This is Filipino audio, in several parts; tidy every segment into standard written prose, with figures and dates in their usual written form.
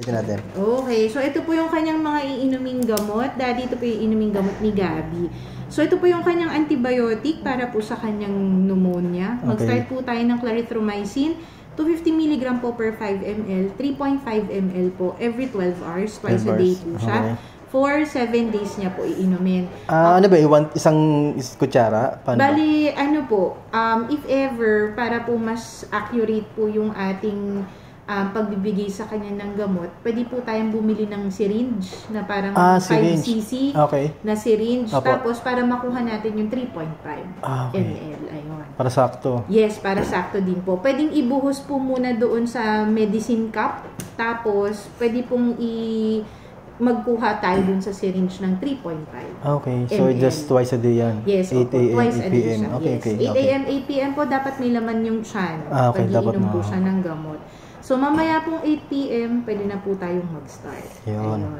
Ito natin. Okay, so ito po yung kanyang mga iinuming gamot. Daddy, ito po yung iinuming gamot ni Gabi. So ito po yung kanyang antibiotic para po sa kanyang pneumonia. Mag-start po tayo ng clarithromycin. 250 mg po per 5 ml, 3.5 ml po every 12 hours, twice a day po siya. Okay. For 7 days niya po iinumin. Ano ba, isang kutsara? Bali, ano po, if ever, para po mas accurate po yung ating pagbibigay sa kanya ng gamot, pwede po tayong bumili ng syringe na parang 5cc na syringe. Apo. Tapos para makuha natin yung 3.5 ml. Ayun. Para sakto. Yes, para sakto din po. Pwedeng ibuhos po muna doon sa medicine cup. Tapos pwede pong magkuha tayo dun sa syringe ng 3.5 Okay. So ml. just twice a day yan? Yes. 8 a.m., twice 8 a day p.m. siya. Okay, yes. okay. 8 a.m., 8 p.m. po dapat may laman yung tiyan. Okay, dapat inom po siya ng gamot. So, mamaya pong 8 p.m., pwede na po tayong mag-start. Yun.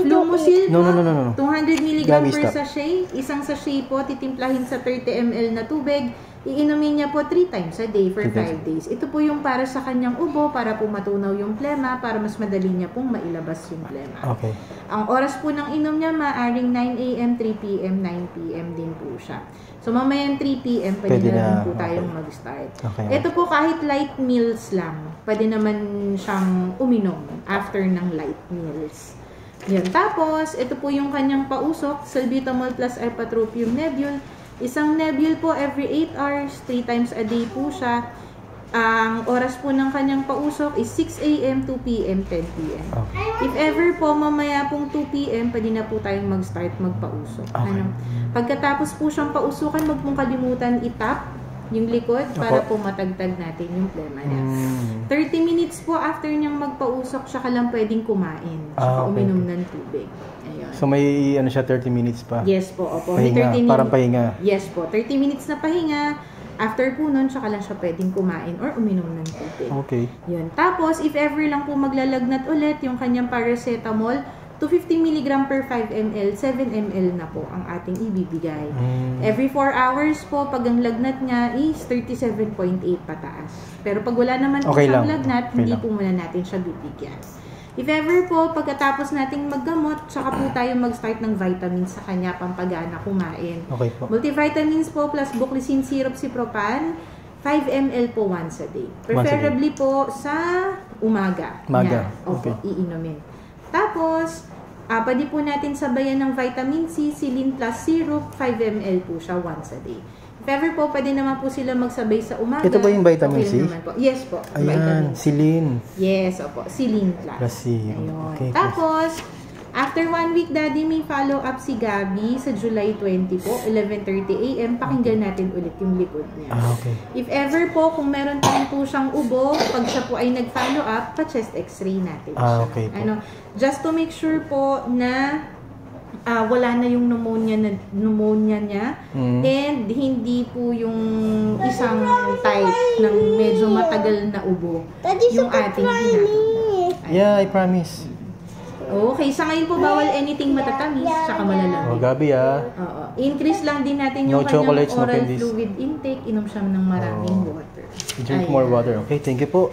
Flumosil po, No. 200 mg per sachet. Isang sachet po, titimplahin sa 30 ml na tubig. Iinumin niya po 3 times a day for 5 days. Ito po yung para sa kanyang ubo, para po matunaw yung plema, para mas madali niya pong mailabas yung plema. Okay. Ang oras po ng inom niya, maaring 9 a.m., 3 p.m., 9 p.m. din po siya. So, mamayang 3 p.m. pwede na po tayong mag-start. Okay. Ito po kahit light meals lang, pwede naman siyang uminom after ng light meals. Yan. Tapos, ito po yung kanyang pausok, salbutamol plus ipratropium nebule. Isang nebule po every 8 hours, 3 times a day po siya. Ang oras po ng kanyang pausok is 6 a.m., 2 p.m., 10 p.m. Okay. If ever po mamaya pong 2 p.m., pwede na po tayong mag-start magpausok. Okay. Pagkatapos po siyang pausukan, wag mong kalimutan itap yung likod para po matagtag natin yung plema niya. 30 minutes po after niyang magpausok, siya ka lang pwedeng kumain. Tsaka uminom ng tubig. Ayun. So may ano siya, 30 minutes pa? Yes po. Opo. Pahinga, may 30 parang pahinga? Yes po. 30 minutes na pahinga. After po nun, tsaka lang siya pwedeng kumain or uminom ng tubig. Okay. Yun. Tapos, if ever lang po maglalagnat ulit, yung kanyang paracetamol, 250 mg per 5 ml, 7 ml na po ang ating ibibigay. Every 4 hours po, pag ang lagnat niya is 37.8 pataas. Pero pag wala naman po siyang lagnat, hindi po muna natin siya bibigyan. If ever po, pagkatapos nating maggamot, saka po tayo mag-start ng vitamins sa kanya, pampagana kumain. Okay po. Multivitamins po plus Buclicin syrup cipropan, 5 ml po once a day. Preferably po sa umaga. Opo, iinumin. Tapos, pwede po natin sabayan ng vitamin C, Silin plus syrup, 5 ml po siya once a day. If ever po, pwede naman po sila magsabay sa umaga. Ito ba yung vitamin C? Po. Yes po. Ayan, Silin. Yes, opo. Silin plus. Ayun. Okay, tapos, after 1 week, Daddy, may follow-up si Gabi sa July 20 po, 11:30 a.m. Pakinggan natin ulit yung likod niya. Okay. If ever po, kung meron pa po siyang ubo, pag siya po ay nag-follow-up, pa-chest x-ray natin siya. Okay po. Just to make sure po na wala na yung pneumonia niya and hindi po yung isang type ng medyo matagal na ubo yung ating ginagawa. Yeah, I promise. Okay, sa ngayon po bawal anything matatamis tsaka malalamig. Gabi Oo. Increase lang din natin yung kanyang oral fluid intake, inom siya ng maraming water. Drink more water. Okay, thank you po.